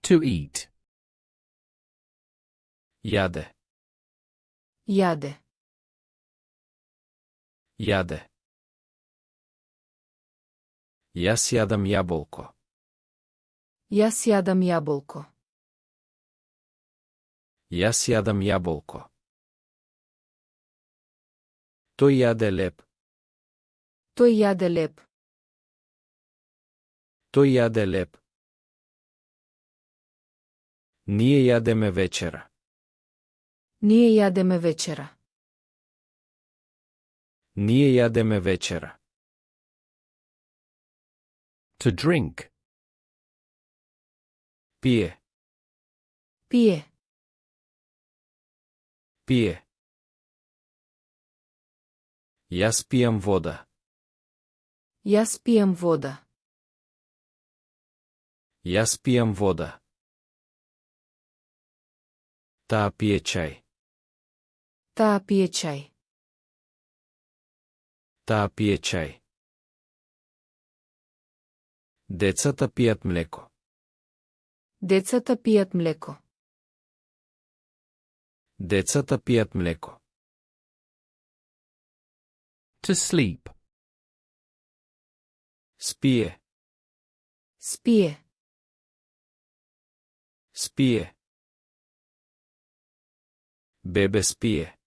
To eat. Јаде. Јаде. Јаде. Јас јадам јаболко. Јас јадам јаболко. Јас јадам јаболко. Тој јаде леб. Тој јаде леб. Тој јаде леб. Ние јадеме вечера. Ние јадеме вечера. Ние јадеме вечера. To drink. Пие. Пие. Пие. Јас пијам вода. Јас пијам вода. Јас пијам вода. Таа пие чај. Таа пие чај. Таа пие чај. Децата пијат млеко. Децата пијат млеко. Децата пијат млеко. To sleep. Спие. Спие. Спие. Бебе спие.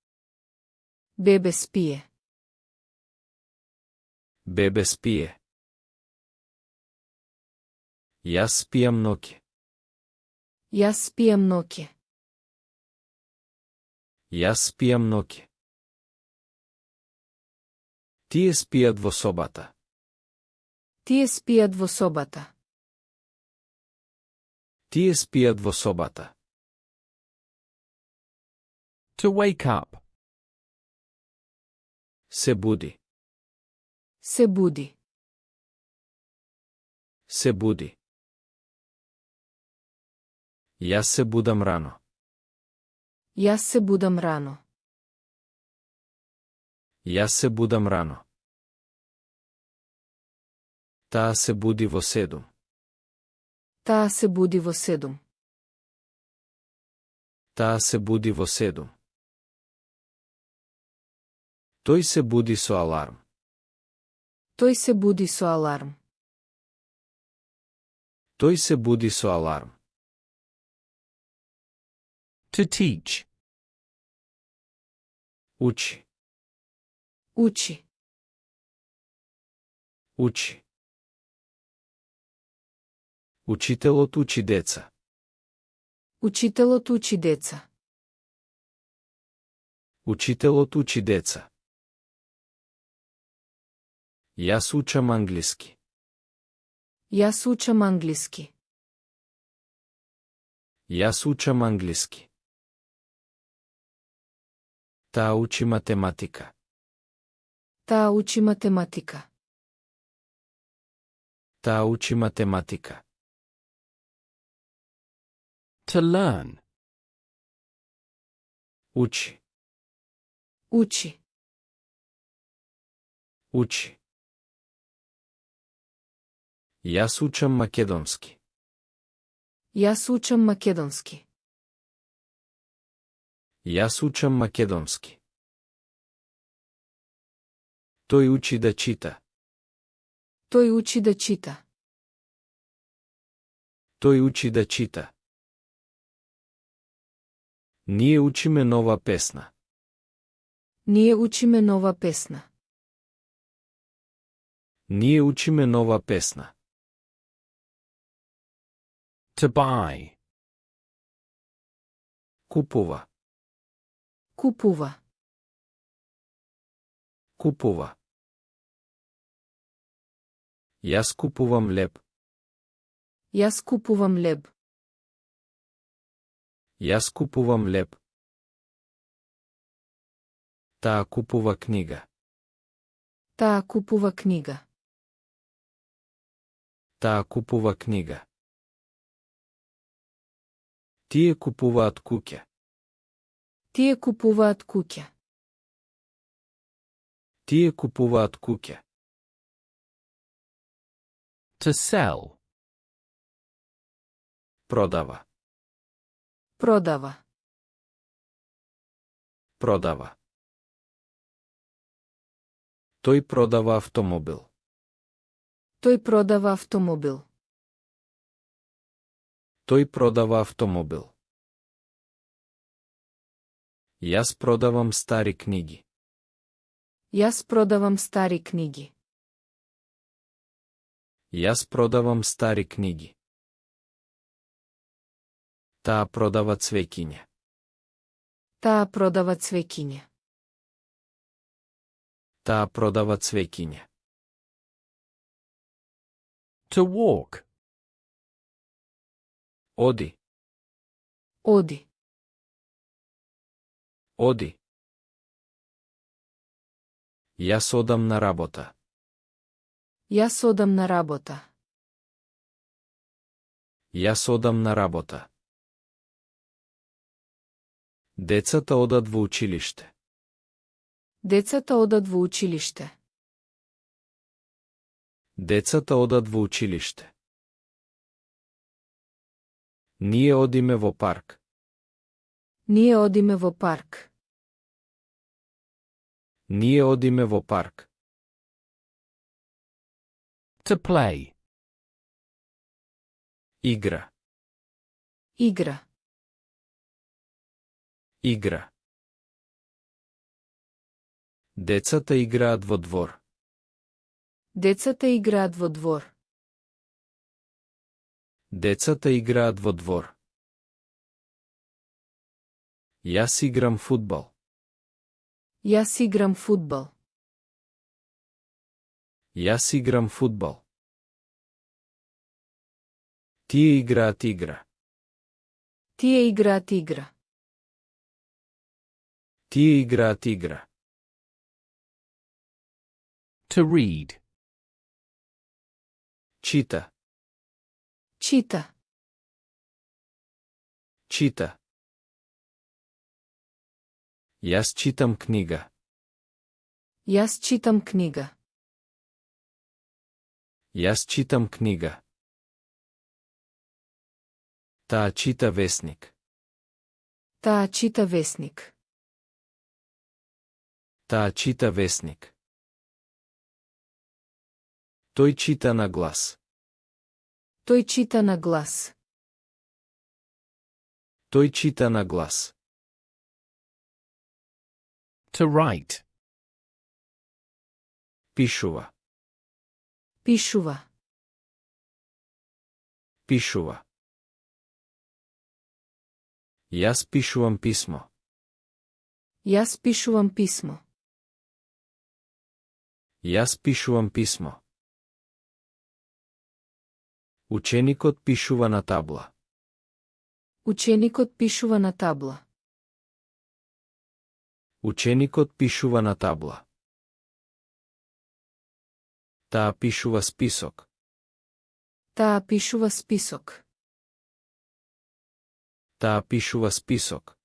Бебе спие. Бебе спие. Јас спијам ноќе. Јас спијам ноќе. Јас спијам ноќе. Тие спијат во собата. Тие спијат во собата. Тие спијат во собата. To wake up. Се буди. Се буди. Се буди. Јас се будам рано. Јас се будам рано. Јас се будам рано. Таа се буди во 7. Таа се буди во 7. Таа се буди во 7. Тој се буди со аларм. Тој се буди со аларм. Тој се буди со аларм. To teach. Учи. Учи. Учи. Учителот учи деца. Учителот учи деца. Учителот учи деца. Јас учам англиски. Јас учам англиски. Јас учам англиски. Таа учи математика. Таа учи математика. Таа учи математика. To learn. Учи. Учи. Учи. Јас учам македонски. Јас учам македонски. Јас учам македонски. Тој учи да чита. Тој учи да чита. Тој учи да чита. Ние учиме нова песна. Ние учиме нова песна. Ние учиме нова песна. To buy. Купува. Купува. Купува. Јас купувам леб. Јас купувам леб. Јас купувам леб. Таа купува книга. Таа купува книга. Таа купува книга. Тие купуваат куќа. Тие купуваат куќа. Тие купуваат куќа. To sell. Продава. Продава. Продава. Тој продава автомобил. Тој продава автомобил. Тој продава автомобил. Јас продавам стари книги. Јас продавам стари книги. Јас продавам стари книги. Таа продава цвеќиња. Таа продава цвеќиња. Таа продава цвеќиња. To walk. Оди. Оди. Оди. Јас одам на работа. Јас одам на работа. Јас одам на работа. Децата одат во училиште. Децата одат во училиште. Децата одат во училиште. Ние одиме во парк. Ние одиме во парк. Ние одиме во парк. To play. Игра. Игра. Игра. Децата играат во двор. Децата играат во двор. Децата играат во двор. Јас играм фудбал. Јас играм фудбал. Јас играм фудбал. Тие играат игра. Тие играат игра. Тие играат игра. To read. Чита. Чита. Чита. Јас читам книга. Јас читам книга. Јас читам книга. Таа чита весник. Таа чита весник. Таа чита весник. Тој чита на глас. Тој чита на глас. Тој чита на глас. To write. Пишува. Пишува. Пишува. Јас пишувам писмо. Јас пишувам писмо. Јас пишувам писмо. Ученикот пишува на табла. Ученикот пишува на табла. Ученикот пишува на табла. Таа пишува список. Таа пишува список. Таа пишува список.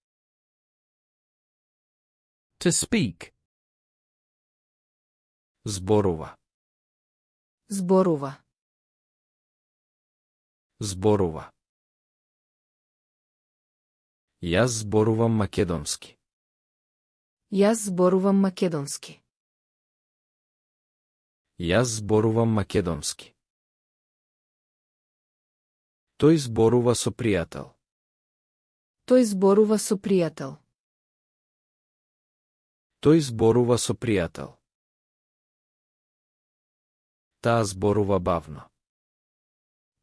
To speak. Зборува. Зборува. Зборува. Јас зборувам македонски. Јас зборувам македонски. Јас зборувам македонски. Тој зборува со пријател. Тој зборува со пријател. Тој зборува со пријател. Таа зборува бавно.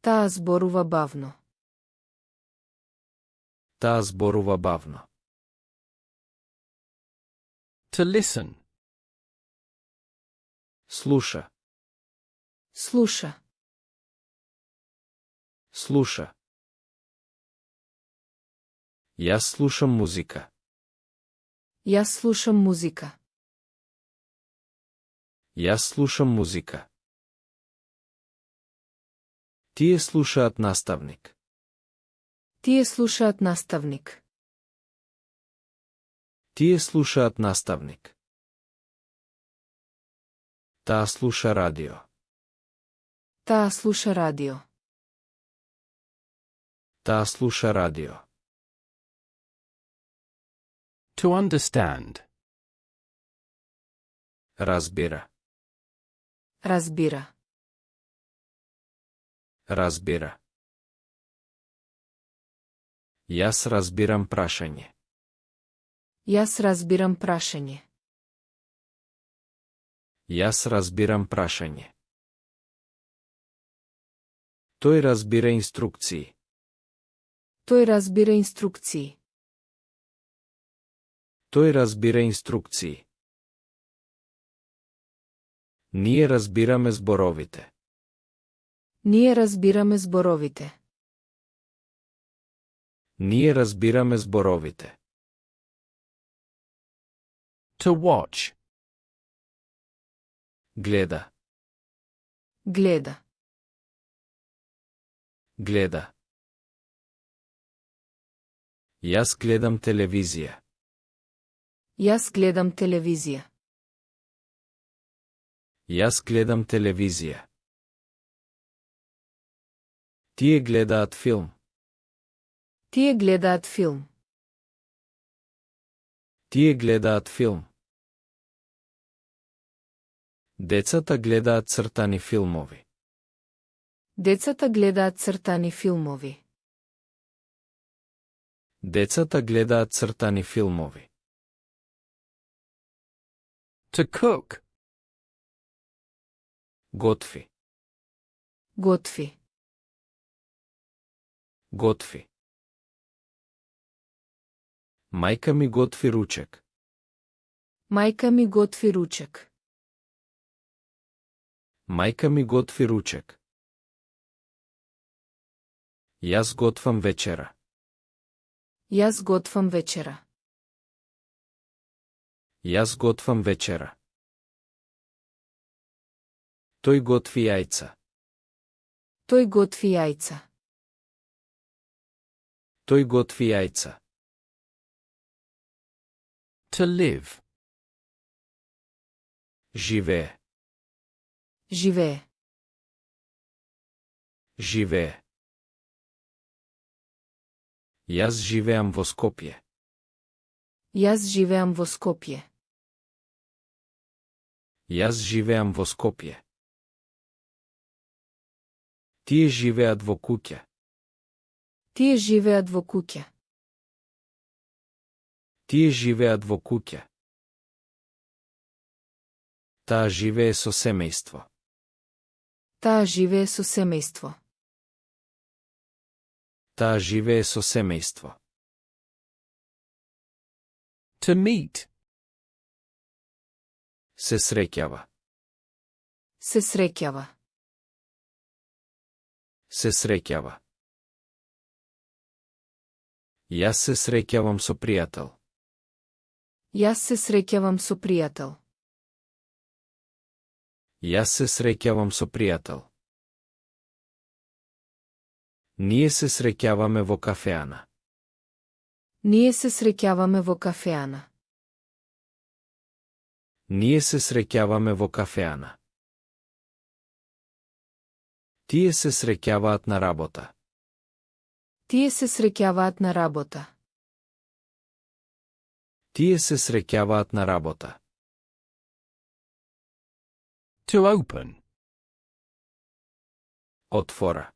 Таа зборува бавно. Таа зборува бавно. To listen. Слуша. Слуша. Слуша. Јас слушам музика. Јас слушам музика. Јас слушам музика. Тие слушаат наставник. Тие слушаат наставник. Тие слушаат наставник. Таа слуша радио. Таа слуша радио. Таа слуша радио. To understand. Разбира. Разбира. Разбира. Јас разбирам прашање. Јас разбирам прашање. Јас разбирам прашање. Тој разбира инструкции. Тој разбира инструкции. Тој разбира инструкции. Ние разбираме зборовите. Ние разбираме зборовите. Ние разбираме зборовите. To watch. Гледа. Гледа. Гледа. Јас гледам телевизија. Јас гледам телевизија. Јас гледам телевизија. Тие гледаат филм. Тие гледаат филм. Тие гледаат филм. Децата гледаат цртани филмови. Децата гледаат цртани филмови. Децата гледаат цртани филмови. To cook. Готви. Готви. Готви. Мајка ми готви ручек. Мајка ми готви ручек. Мајка ми готви ручек. Јас готвам вечера. Јас готвам вечера. Јас готвам вечера. Тој готви јајца. Тој готви јајца. Тој готви јајца. To live. Живее. Живее. Живее. Јас живеам во Скопје. Јас живеам во Скопје. Јас живеам во Скопје. Тие живеат во куќа. Тие живеат во куќа. Тие живеат во куќа. Таа живее со семејство. Таа живее со семејство. Таа живее со семејство. To meet. Се среќава. Се среќава. Се среќава. Јас се среќавам со пријател. Јас се среќавам со пријател. Јас се среќавам со пријател. Ние се среќаваме во кафеана. Ние се среќаваме во кафеана. Ние се среќаваме во кафеана. Тие се среќаваат на работа. Тие се среќаваат на работа. Тие се среќаваат на работа. To open. Отвора.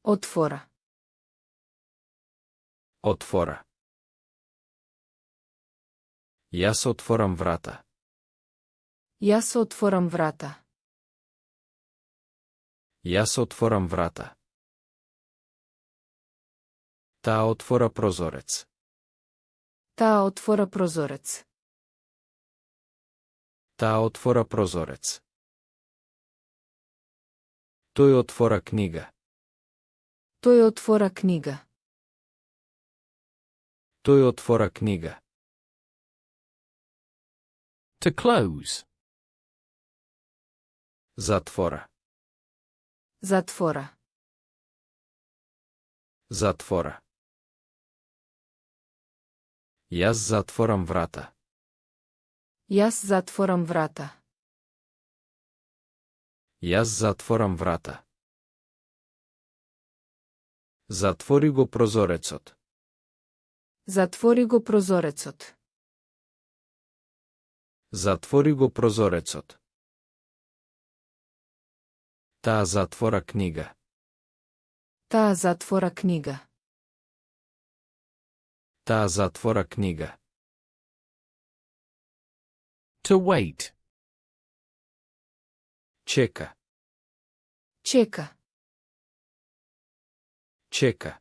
Отвора. Отвора. Јас отворам врата. Јас отворам врата. Јас отворам врата. Таа отвора прозорец. Таа отвора прозорец. Таа отвора прозорец. Тој отвора книга. Тој отвора книга. Тој отвора книга. To close. Затвора. Затвора. Затвора. Јас затворам врата. Јас затворам врата. Јас затворам врата. Затвори го прозорецот. Затвори го прозорецот. Затвори го прозорецот. Таа затвора книга. Таа затвора книга. Таа затвора книга. To wait. Чека. Чека. Чека.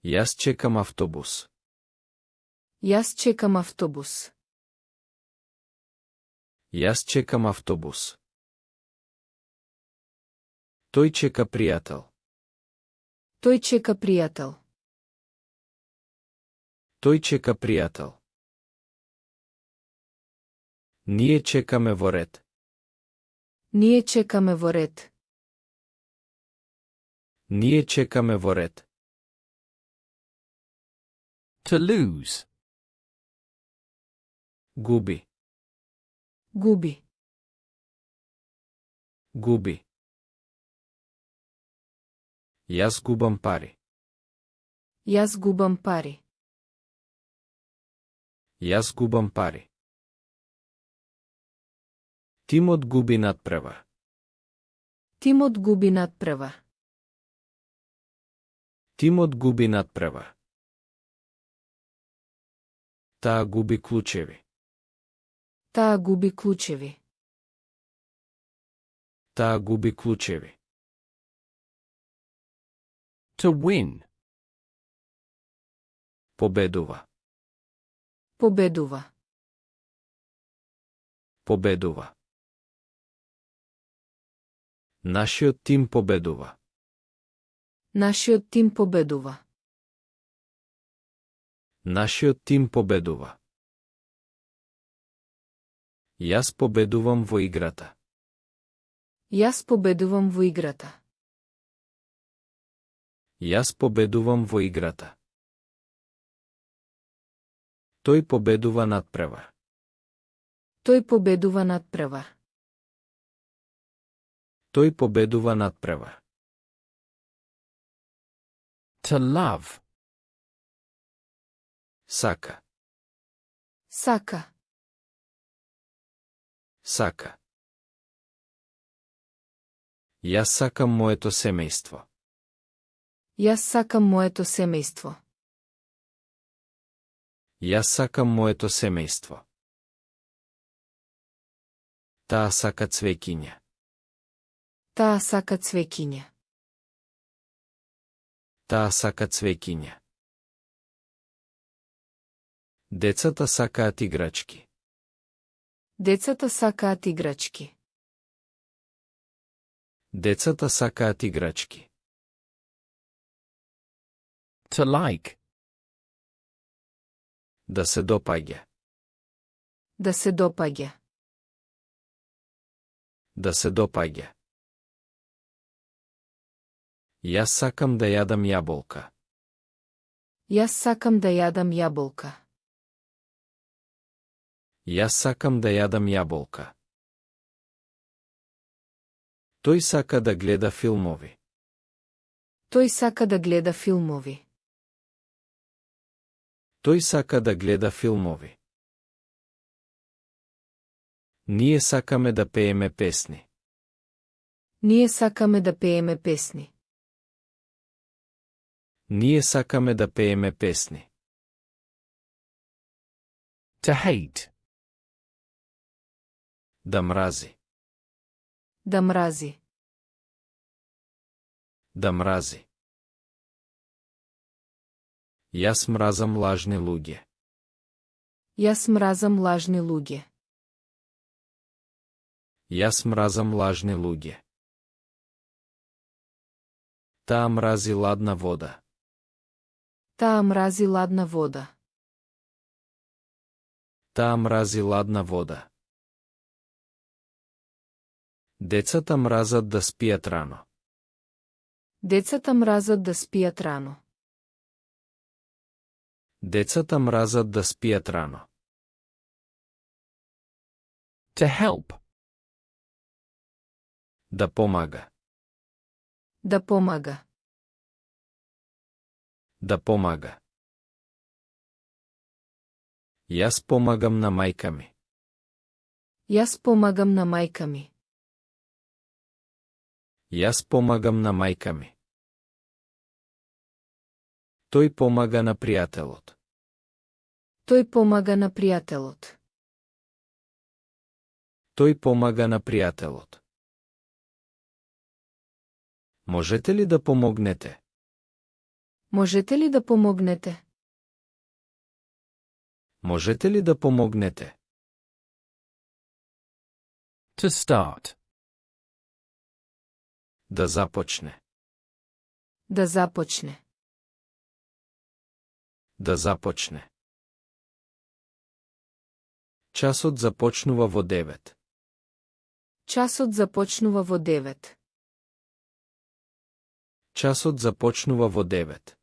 Јас чекам автобус. Јас чекам автобус. Јас чекам автобус. Тој чека пријател. Тој чека пријател. Тој чека пријател. Ние чекаме во ред. Ние чекаме во ред. Ние чекаме во ред. To lose. Губи. Губи. Губи. Јас губам пари. Јас губам пари. Јас губам пари. Тимот губи надпревар. Тимот губи надпревар. Тимот губи надпревар. Таа губи клучеви. Таа губи клучеви. Таа губи клучеви. To win. Победува. Победува. Победува. Нашиот тим победува. Нашиот тим победува. Нашиот тим победува. Јас победувам во играта. Јас победувам во играта. Јас победувам во играта. Тој победува надпревар. Тој победува надпревар. Тој победува надпревар. To love. Сака. Сака. Сака. Јас сакам моето семејство. Јас сакам моето семејство. Јас сакам моето семејство. Таа сака цвеќиња. Таа сака цвеќиња. Таа сака цвеќиња. Децата сакаат играчки. Децата сакаат играчки. Децата сакаат играчки. To like. Да се допаѓа. Да се допаѓа. Да се допаѓа. Јас сакам да јадам јаболка. Јас сакам да јадам јаболка. Јас сакам да јадам јаболка. Тој сака да гледа филмови. Тој сака да гледа филмови. Тој сака да гледа филмови. Ние сакаме да пееме песни. Ние сакаме да пееме песни. Ние сакаме да пееме песни. To hate. Да мрази. Да мрази. Да мрази. Јас мразам лажни луѓе. Јас мразам лажни луѓе. Јас мразам лажни луѓе. Таа мрази ладна вода. Таа мрази ладна вода. Таа мрази ладна вода. Децата мразат да спијат рано. Децата мразат да спијат рано. Децата мразат да спијат рано. To help. Да помага. Да помага. Да помага. Јас помагам на мајка ми. Јас помагам на мајка ми. Јас помагам на мајка ми. Тој помага на пријателот. Тој помага на пријателот. Тој помага на пријателот. Можете ли да помогнете? Можете ли да помогнете? Можете ли да помогнете? To start. Да започне. Да започне. Да започне. Часот започнува во 9. Часот започнува во 9. Часот започнува во 9.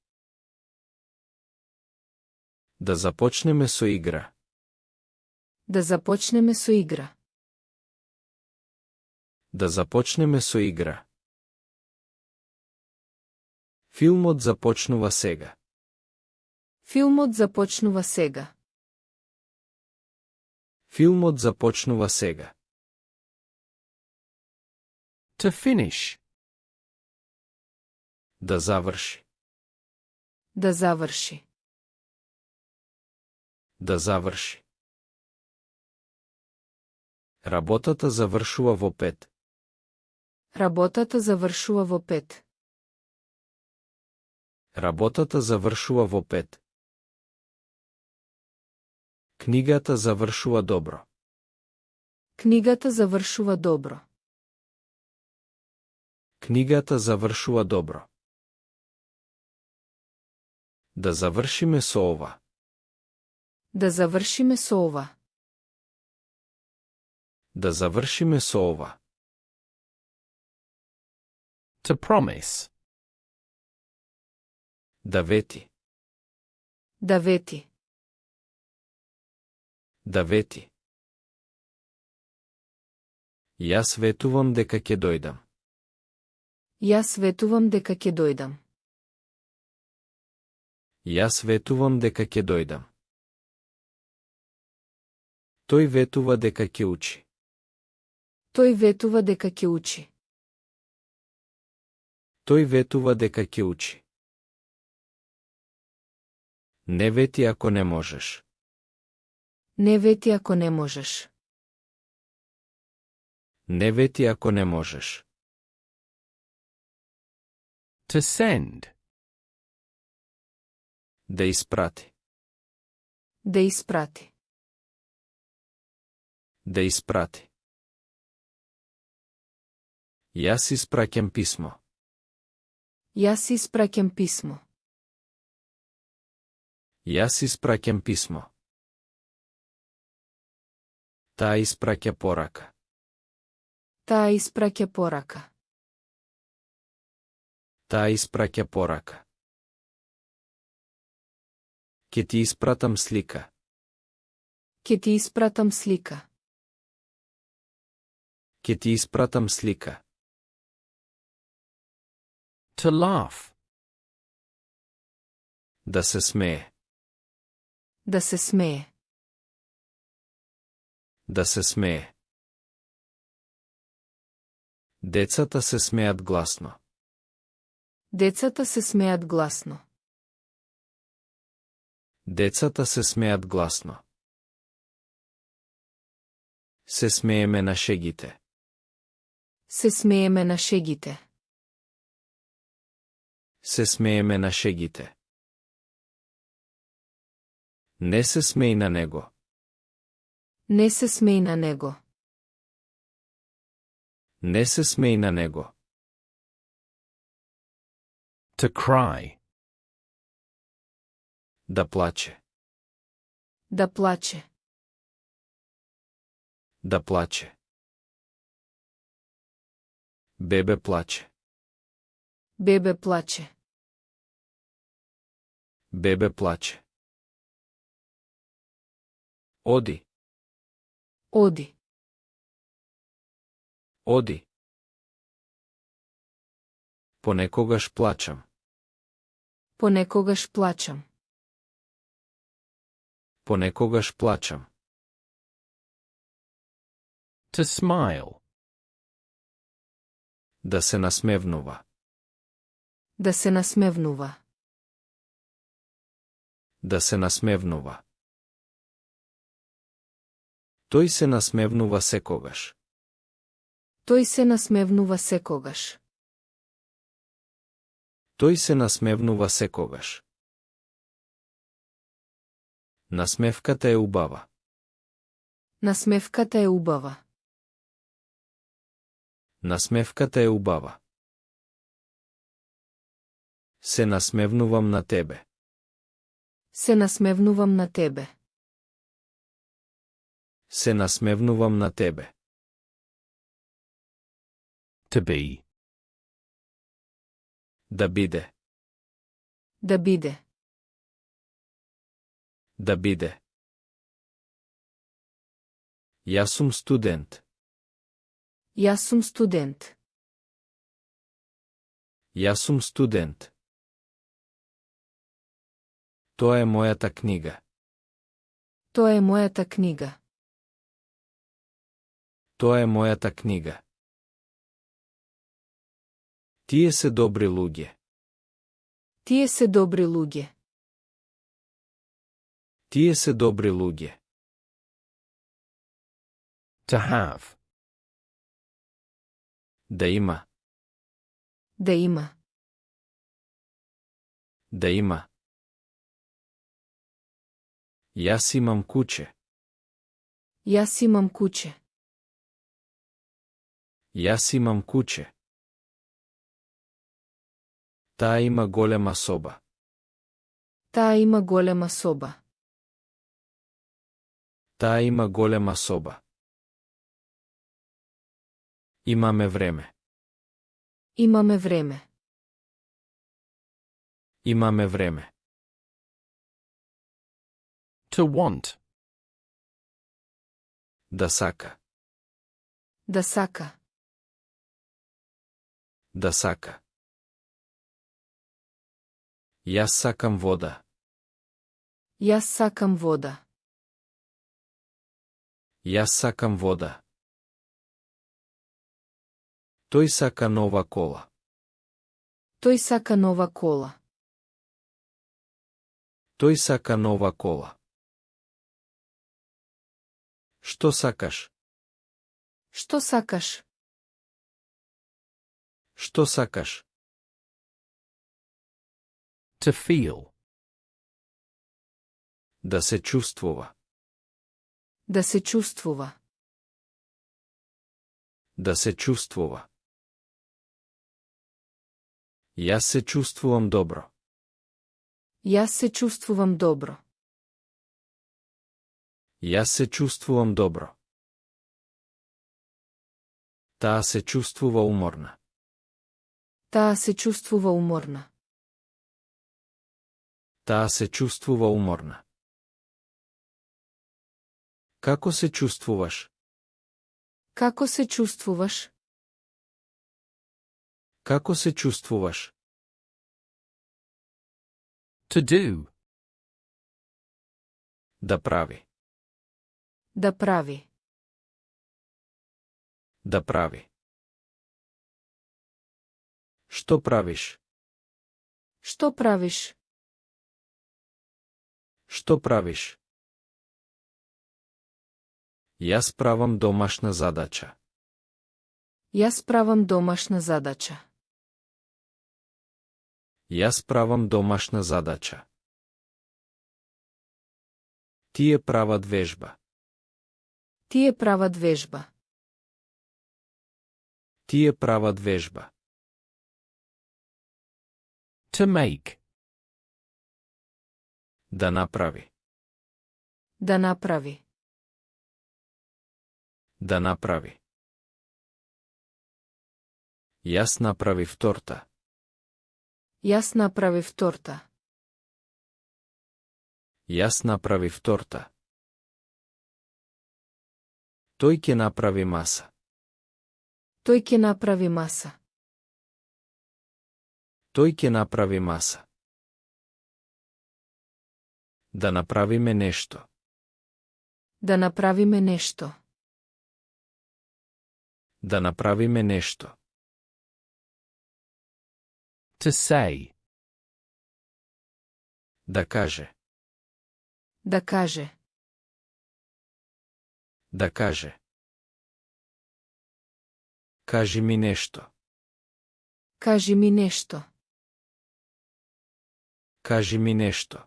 Да започнеме со игра. Да започнеме со игра. Да започнеме со игра. Филмот започнува сега. Филмот започнува сега. Филмот започнува сега. To finish. Да заврши. Да заврши. Да заврши. Работата завршува во 5. Работата завршува во 5. Работата завршува во 5. Книгата завршува добро. Книгата завршува добро. Книгата завршува добро. Да завршиме со ова. Да завршиме со ова. Да завршиме со ова. To promise. Да вети. Да вети. Да вети. Јас ветувам дека ќе дојдам. Јас ветувам дека ќе дојдам. Јас ветувам дека ќе дојдам. Тој ветува дека ќе учи. Тој ветува дека ќе учи. Тој ветува дека ќе учи. Не вети ако не можеш. Не вети ако не можеш. Не вети ако не можеш. To send. Да испрати. Да испрати. Да испрати. Јас испраќам писмо. Јас испраќам писмо. Јас испраќам писмо. Таа испраќа порака. Таа испраќа порака. Таа испраќа порака. Ке ти испратам слика. Ке ти испратам слика. Ке ти испратам слика. To laugh. Да се смее. Да се смее. Да се смее. Децата се смеат гласно. Децата се смеат гласно. Децата се смеат гласно. Се смееме на шегите. Се смееме на шегите. Се смееме на шегите. Не се смеј на него. Не се смеј на него. Не се смеј на него. To cry. Да плаче. Да плаче. Да плаче. Бебе плаче. Бебе плаче. Бебе плаче. Оди. Оди. Оди. Понекогаш плачам. Понекогаш плачам. Понекогаш плачам. To smile. Да се насмевнува. Да се насмевнува. Да се насмевнува. Тој се насмевнува секогаш. Тој се насмевнува секогаш. Тој се насмевнува секогаш. Насмевката е убава. Насмевката е убава. Насмевката е убава. Се насмевнувам на тебе. Се насмевнувам на тебе. Се насмевнувам на тебе. To be. Да биде. Да биде. Да биде. Јас сум студент. Јас сум студент. Јас сум студент. Тоа е мојата книга. Тоа е мојата книга. Тоа е мојата книга. Тие се добри луѓе. Тие се добри луѓе. Тие се добри луѓе. To have. Да има. Да има. Да има. Јас имам куче. Јас имам куче. Јас имам куче. Таа има голема соба. Таа има голема соба. Таа има голема соба. Имаме време. Имаме време. Имаме време. To want. Да сака. Да сака. Да сака. Јас сакам вода. Јас сакам вода. Јас сакам вода. Тој сака нова кола. Тој сака нова кола. Тој сака нова кола. Што сакаш? Што сакаш? Што сакаш? To feel. Да се чувствува. Да се чувствува. Да се чувствува. Јас се чувствувам добро. Јас се чувствувам добро. Јас се чувствувам добро. Таа се чувствува уморна. Таа се чувствува уморна. Таа се чувствува уморна. Како се чувствуваш? Како се чувствуваш? Како се чувствуваш? To do. Да прави. Да прави. Да прави. Што правиш? Што правиш? Што правиш? Јас правам домашна задача. Јас правам домашна задача. Јас правам домашна задача. Тие прават вежба. Тие прават вежба. Тие прават вежба. To make. Да направи. Да направи. Да направи. Јас направив торта. Јас направив торта. Јас направив торта. Тој ќе направи маса. Тој ќе направи маса. Тој ќе направи маса. Да направиме нешто. Да направиме нешто. Да направиме нешто. To say. Да каже. Да каже. Да каже. Кажи ми нешто. Кажи ми нешто. Кажи ми нешто.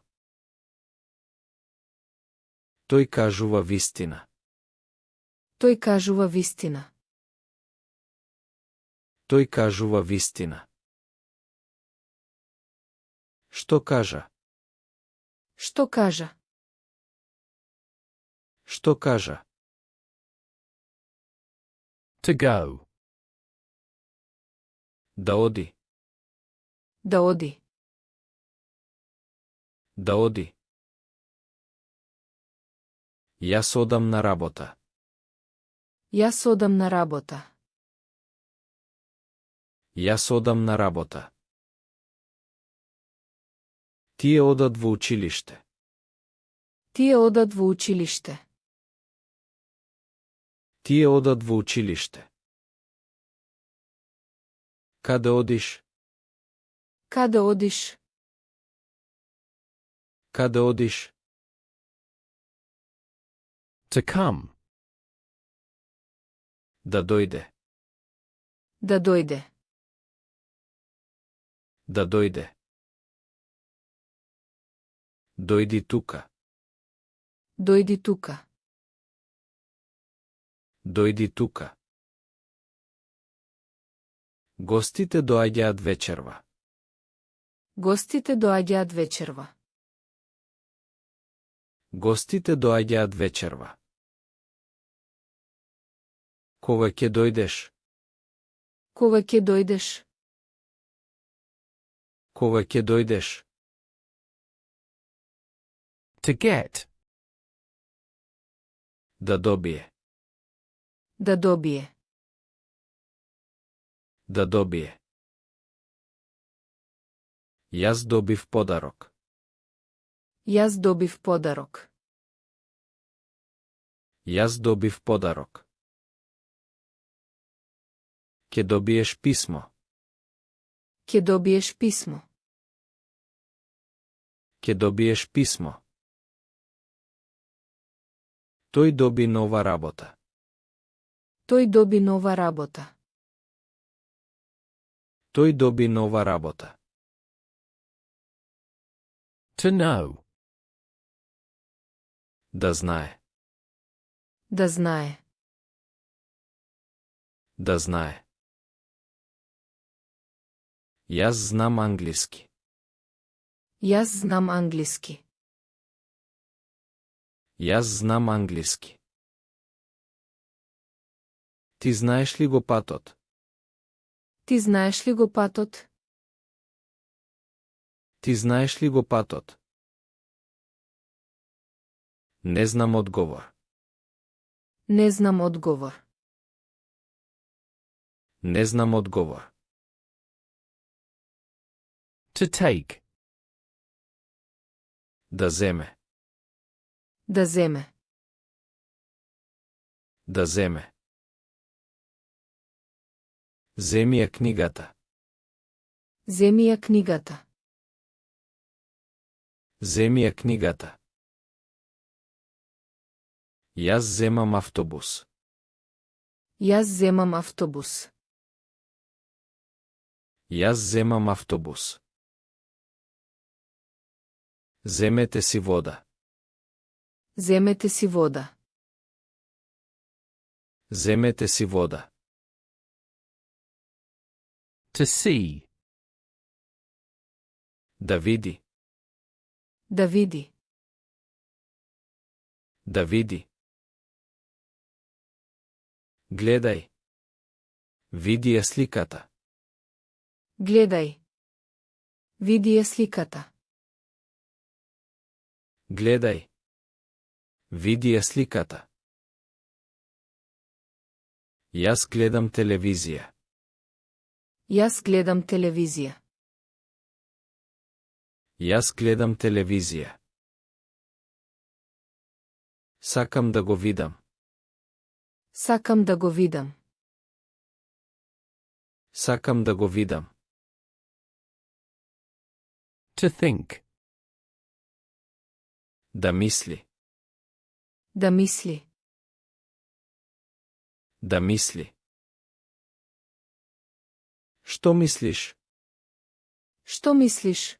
Тој кажува вистина. Тој кажува вистина. Тој кажува вистина. Што кажа? Што кажа? Што кажа? To go. Да оди. Да оди. Да оди. Јас одам на работа. Јас одам на работа. Јас одам на работа. Тие одат во училиште. Тие одат во училиште. Тие одат во училиште. Каде одиш? Каде одиш? Каде одиш? To come. Да дојде. Да дојде. Да дојде. Дојди тука. Дојди тука. Дојди тука. Гостите доаѓаат вечерва. Гостите доаѓаат вечерва. Гостите доаѓаат вечерва. Кога ќе дојдеш? Кога ќе дојдеш? Кога ќе дојдеш? To get. Да добие. Да добие. Да добие. Јас добив подарок. Јас добив подарок. Јас добив подарок. Ќе добиеш писмо. Ќе добиеш писмо. Ќе добиеш писмо. Тој доби нова работа. Тој доби нова работа. Тој доби нова работа. To know. Да знае. Да знае. Да знае. Јас знам англиски. Јас знам англиски. Јас знам англиски. Ти знаеш ли го патот? Ти знаеш ли го патот? Ти знаеш ли го патот? Не знам одговор. Не знам одговор. Не знам одговор. To take. Да земе. Да земе. Да земе. Земи ја книгата. Земи ја книгата. Земи ја книгата. Јас земам автобус. Јас земам автобус. Јас земам автобус. Земете си вода. Земете си вода. Земете си вода. To see. Да види. Да види. Да види. Гледај. Види ја сликата. Гледај. Види ја сликата. Гледај. Види ја сликата. Јас гледам телевизија. Јас гледам телевизија. Јас гледам телевизија. Сакам да го видам. Сакам да го видам. Сакам да го видам. To think. Да мисли. Да мисли. Да мисли. Што мислиш? Што мислиш?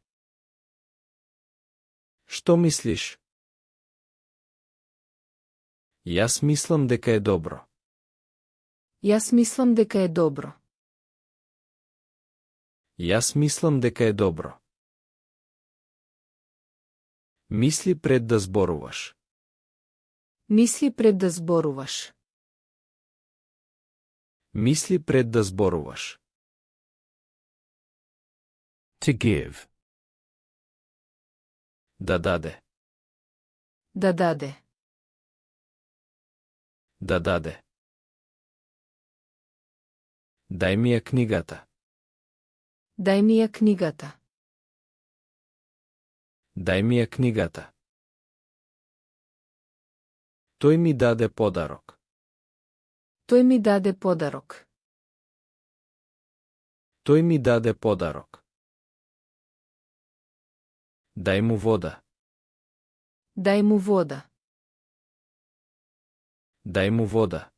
Што мислиш? Јас мислам дека е добро. Јас мислам дека е добро. Јас мислам дека е добро. Мисли пред да зборуваш. Мисли пред да зборуваш. Мисли пред да зборуваш. To give. Да даде. Да даде. Да даде. Дај ми ја книгата. Дај ми ја книгата. Дај ми ја книгата. Тој ми даде подарок. Тој ми даде подарок. Тој ми даде подарок. Дај му вода. Дај му вода. Дај му вода.